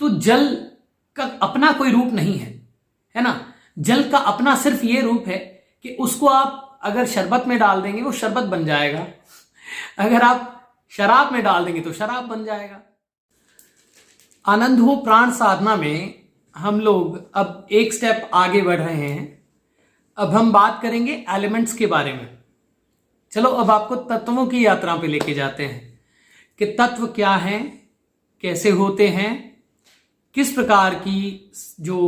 तो जल का अपना कोई रूप नहीं है ना। जल का अपना सिर्फ ये रूप है कि उसको आप अगर शरबत में डाल देंगे वो शरबत बन जाएगा, अगर आप शराब में डाल देंगे तो शराब बन जाएगा। आनंद हो प्राण साधना में हम लोग अब एक स्टेप आगे बढ़ रहे हैं। अब हम बात करेंगे एलिमेंट्स के बारे में। चलो अब आपको तत्वों की यात्रा पे लेके जाते हैं कि तत्व क्या हैं, कैसे होते हैं, किस प्रकार की जो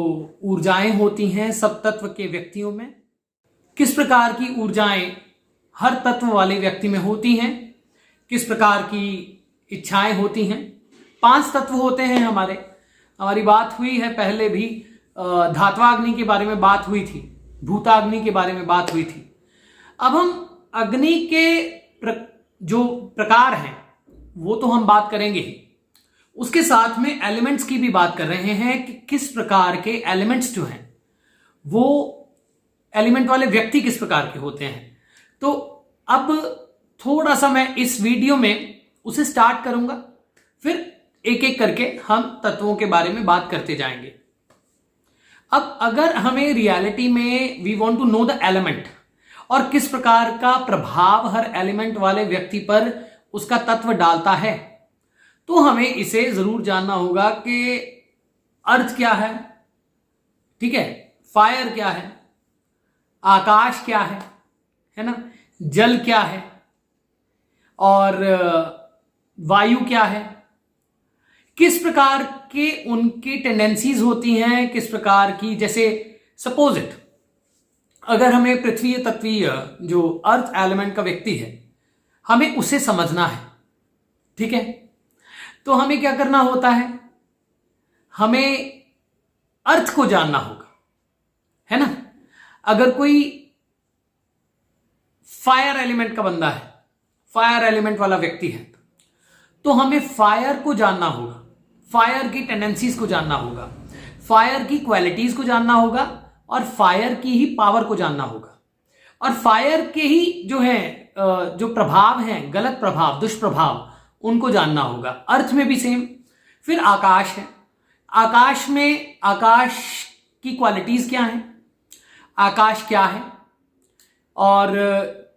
ऊर्जाएं होती हैं सब तत्व के व्यक्तियों में, किस प्रकार की ऊर्जाएं हर तत्व वाले व्यक्ति में होती हैं, किस प्रकार की इच्छाएं होती हैं। 5 तत्व होते हैं हमारी बात हुई है पहले भी, धात्वाग्नि के बारे में बात हुई थी, भूताग्नि के बारे में बात हुई थी। अब हम अग्नि के जो प्रकार हैं वो तो हम बात करेंगे ही, उसके साथ में एलिमेंट्स की भी बात कर रहे हैं कि किस प्रकार के एलिमेंट्स जो हैं वो एलिमेंट वाले व्यक्ति किस प्रकार के होते हैं। तो अब थोड़ा सा मैं इस वीडियो में उसे स्टार्ट करूंगा, फिर एक एक करके हम तत्वों के बारे में बात करते जाएंगे। अब अगर हमें रियलिटी में we want to know the element और किस प्रकार का प्रभाव हर एलिमेंट वाले व्यक्ति पर उसका तत्व डालता है, तो हमें इसे जरूर जानना होगा कि अर्थ क्या है, ठीक है, फायर क्या है, आकाश क्या है ना, जल क्या है और वायु क्या है, किस प्रकार के उनकी टेंडेंसीज होती हैं, किस प्रकार की, जैसे सपोज इट अगर हमें पृथ्वी तत्वीय जो अर्थ एलिमेंट का व्यक्ति है हमें उसे समझना है, ठीक है, तो हमें क्या करना होता है, हमें अर्थ को जानना होगा, है ना। अगर कोई फायर एलिमेंट का बंदा है, फायर एलिमेंट वाला व्यक्ति है, तो हमें फायर को जानना होगा, फायर की टेंडेंसीज को जानना होगा, फायर की क्वालिटीज को जानना होगा और फायर की ही पावर को जानना होगा और फायर के ही जो है जो प्रभाव हैं, गलत प्रभाव, दुष्प्रभाव, उनको जानना होगा। अर्थ में भी सेम। फिर आकाश है, आकाश में आकाश की क्वालिटीज क्या हैं, आकाश क्या है और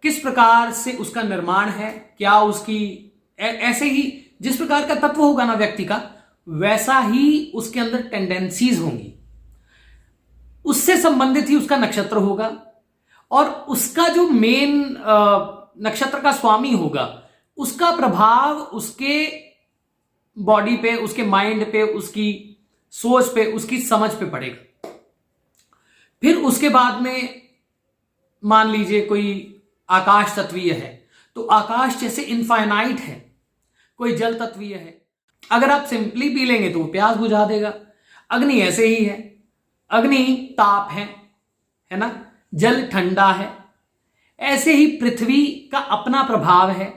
किस प्रकार से उसका निर्माण है, क्या उसकी ऐसे ही जिस प्रकार का तत्व होगा ना व्यक्ति का वैसा ही उसके अंदर टेंडेंसीज होंगी, उससे संबंधित ही उसका नक्षत्र होगा और उसका जो मेन नक्षत्र का स्वामी होगा उसका प्रभाव उसके बॉडी पे, उसके माइंड पे, उसकी सोच पे, उसकी समझ पे पड़ेगा। फिर उसके बाद में मान लीजिए कोई आकाश तत्वीय है तो आकाश जैसे इनफाइनाइट है, कोई जल तत्वीय है, अगर आप सिंपली पी लेंगे तो वो प्यास बुझा देगा। अग्नि ऐसे ही है, अग्नि ताप है ना, जल ठंडा है। ऐसे ही पृथ्वी का अपना प्रभाव है,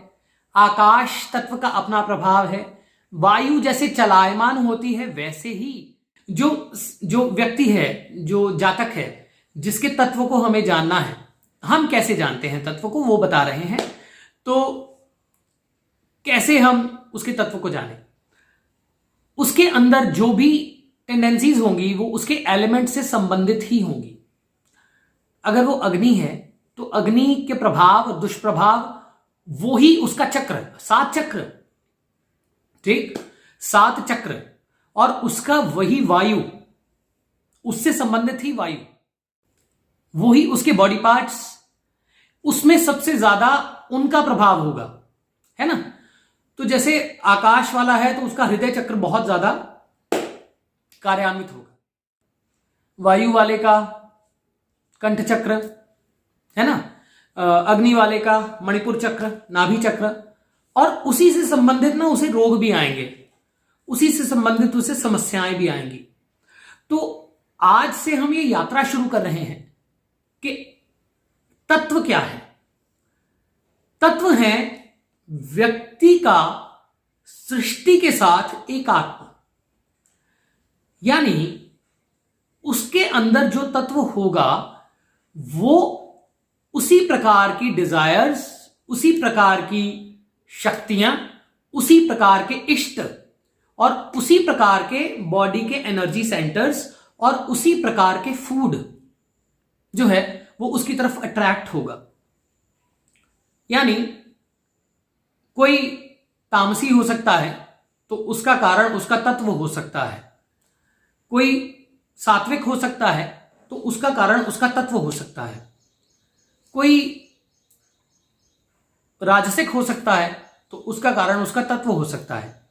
आकाश तत्व का अपना प्रभाव है, वायु जैसे चलायमान होती है वैसे ही जो व्यक्ति है, जो जातक है, जिसके तत्व को हमें जानना है, हम कैसे जानते हैं तत्व को वो बता रहे हैं। तो कैसे हम उसके तत्व को जानें, उसके अंदर जो भी टेंडेंसीज होंगी वो उसके एलिमेंट से संबंधित ही होंगी। अगर वो अग्नि है तो अग्नि के प्रभाव दुष्प्रभाव वो ही उसका चक्र, 7 चक्र, ठीक, 7 चक्र, और उसका वही वायु, उससे संबंधित ही वायु, वही उसके बॉडी पार्ट्स, उसमें सबसे ज्यादा उनका प्रभाव होगा, है ना। तो जैसे आकाश वाला है तो उसका हृदय चक्र बहुत ज्यादा कार्यान्वित होगा, वायु वाले का कंठ चक्र, है ना, अग्नि वाले का मणिपुर चक्र, नाभि चक्र, और उसी से संबंधित ना उसे रोग भी आएंगे, उसी से संबंधित उसे समस्याएं भी आएंगी। तो आज से हम ये यात्रा शुरू कर रहे हैं कि तत्व क्या है। तत्व है व्यक्ति का सृष्टि के साथ एकात्म, यानी उसके अंदर जो तत्व होगा वो उसी प्रकार की डिजायर्स, उसी प्रकार की शक्तियां, उसी प्रकार के इष्ट और उसी प्रकार के बॉडी के एनर्जी सेंटर्स और उसी प्रकार के फूड जो है वो उसकी तरफ अट्रैक्ट होगा। यानी कोई तामसी हो सकता है तो उसका कारण उसका तत्व हो सकता है, कोई सात्विक हो सकता है तो उसका कारण उसका तत्व हो सकता है, कोई राजसिक हो सकता है तो उसका कारण उसका तत्व हो सकता है,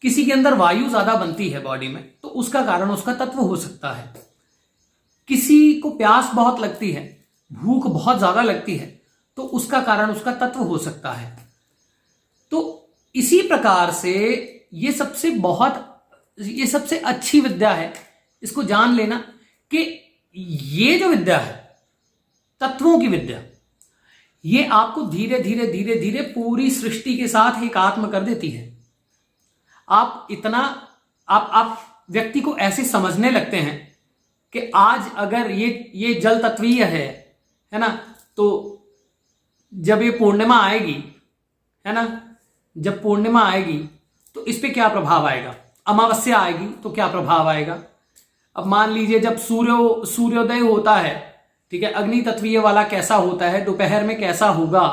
किसी के अंदर वायु ज्यादा बनती है बॉडी में तो उसका कारण उसका तत्व हो सकता है, किसी को प्यास बहुत लगती है, भूख बहुत ज्यादा लगती है तो उसका कारण उसका तत्व हो सकता है। तो इसी प्रकार से ये सबसे अच्छी विद्या है, इसको जान लेना कि ये जो विद्या है तत्वों की विद्या, ये आपको धीरे धीरे धीरे धीरे पूरी सृष्टि के साथ एकात्म कर देती है। आप व्यक्ति को ऐसे समझने लगते हैं कि आज अगर ये जल तत्वीय है ना, तो जब ये पूर्णिमा आएगी, है ना, जब पूर्णिमा आएगी तो इस पे क्या प्रभाव आएगा, अमावस्या आएगी तो क्या प्रभाव आएगा। अब मान लीजिए जब सूर्योदय होता है, ठीक है, अग्नि तत्वीय वाला कैसा होता है, दोपहर में कैसा होगा,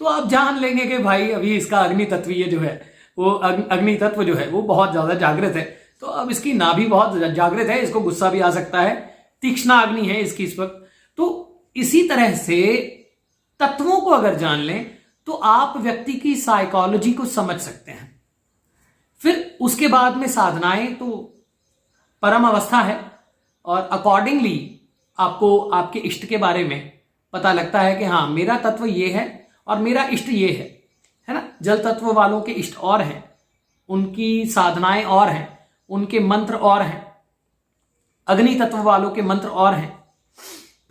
तो आप जान लेंगे कि भाई अभी इसका अग्नि तत्वीय जो है वो अग्नि तत्व जो है वो बहुत ज्यादा जागृत है, तो अब इसकी नाभि बहुत जागृत है, इसको गुस्सा भी आ सकता है, तीक्ष्णा अग्नि है इसकी इस वक्त। तो इसी तरह से तत्वों को अगर जान लें तो आप व्यक्ति की साइकोलॉजी को समझ सकते हैं। फिर उसके बाद में साधनाएं तो परम अवस्था है और अकॉर्डिंगली आपको आपके इष्ट के बारे में पता लगता है कि हाँ मेरा तत्व ये है और मेरा इष्ट ये है ना। जल तत्व वालों के इष्ट और हैं, उनकी साधनाएं और हैं, उनके मंत्र और हैं, अग्नि तत्व वालों के मंत्र और हैं।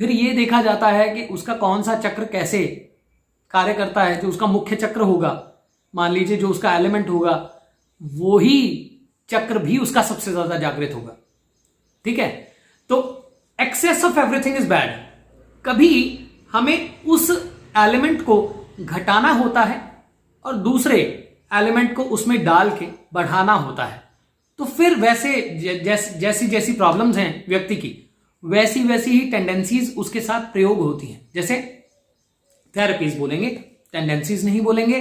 फिर ये देखा जाता है कि उसका कौन सा चक्र कैसे कार्य करता है, जो उसका मुख्य चक्र होगा, मान लीजिए जो उसका एलिमेंट होगा वो ही चक्र भी उसका सबसे ज्यादा जागृत होगा, ठीक है। तो excess of everything is bad. कभी हमें उस एलिमेंट को घटाना होता है और दूसरे एलिमेंट को उसमें डाल के बढ़ाना होता है। तो फिर वैसे जैसी जैसी प्रॉब्लम्स हैं व्यक्ति की, वैसी वैसी ही टेंडेंसीज उसके साथ प्रयोग होती हैं। जैसे थेरेपीज बोलेंगे, टेंडेंसीज नहीं बोलेंगे।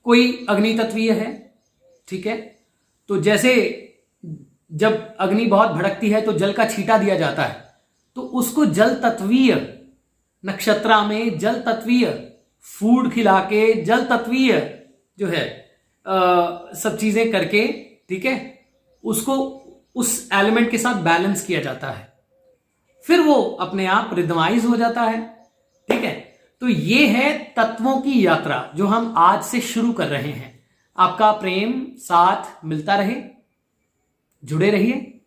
कोई अग्नि तत्वीय है, ठीक है, तो जैसे जब अग्नि बहुत भड़कती है तो जल का छींटा दिया जाता है, तो उसको जल तत्वीय नक्षत्रा में जल तत्वीय फूड खिला के, जल तत्वीय जो है सब चीजें करके, ठीक है, उसको उस एलिमेंट के साथ बैलेंस किया जाता है। फिर वो अपने आप रिदमाइज हो जाता है, ठीक है। तो ये है तत्वों की यात्रा जो हम आज से शुरू कर रहे हैं। आपका प्रेम साथ मिलता रहे, जुड़े रहिए।